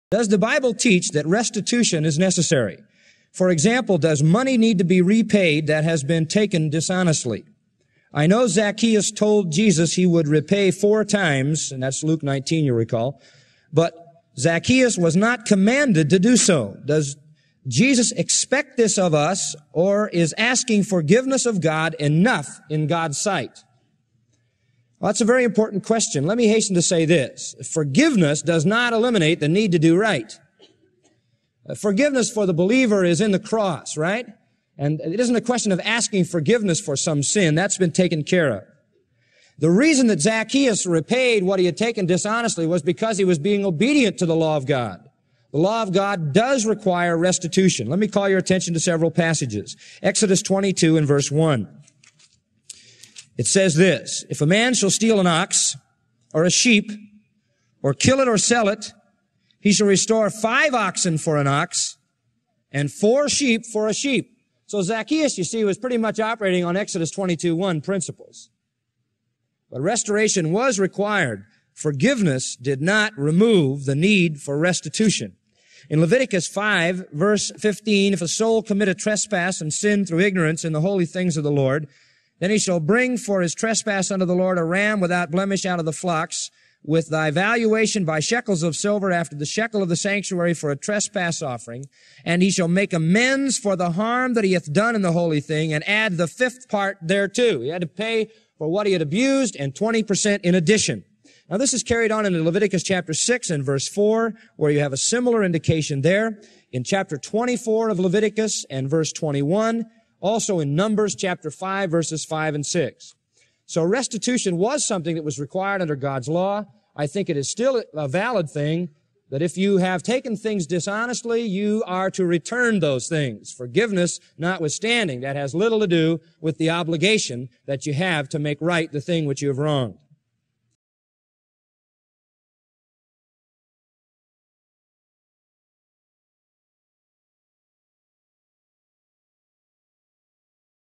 Does the Bible teach that restitution is necessary? For example, does money need to be repaid that has been taken dishonestly? I know Zacchaeus told Jesus he would repay 4 times, and that's Luke 19, you recall, but Zacchaeus was not commanded to do so. Does Jesus expect this of us, or is asking forgiveness of God enough in God's sight? Well, that's a very important question. Let me hasten to say this. Forgiveness does not eliminate the need to do right. Forgiveness for the believer is in the cross, right? And it isn't a question of asking forgiveness for some sin. That's been taken care of. The reason that Zacchaeus repaid what he had taken dishonestly was because he was being obedient to the law of God. The law of God does require restitution. Let me call your attention to several passages. Exodus 22 and verse 1. It says this, if a man shall steal an ox or a sheep or kill it or sell it, he shall restore 5 oxen for an ox and 4 sheep for a sheep. So Zacchaeus, you see, was pretty much operating on Exodus 22:1 principles. But restoration was required. Forgiveness did not remove the need for restitution. In Leviticus 5, verse 15, if a soul commit a trespass and sin through ignorance in the holy things of the Lord, then he shall bring for his trespass unto the Lord a ram without blemish out of the flocks, with thy valuation by shekels of silver after the shekel of the sanctuary for a trespass offering. And he shall make amends for the harm that he hath done in the holy thing, and add the 5th part thereto. He had to pay for what he had abused, and 20% in addition. Now this is carried on in Leviticus chapter 6 and verse 4, where you have a similar indication there. In chapter 24 of Leviticus and verse 21, also in Numbers chapter 5, verses 5 and 6. So restitution was something that was required under God's law. I think it is still a valid thing that if you have taken things dishonestly, you are to return those things. Forgiveness notwithstanding, that has little to do with the obligation that you have to make right the thing which you have wronged.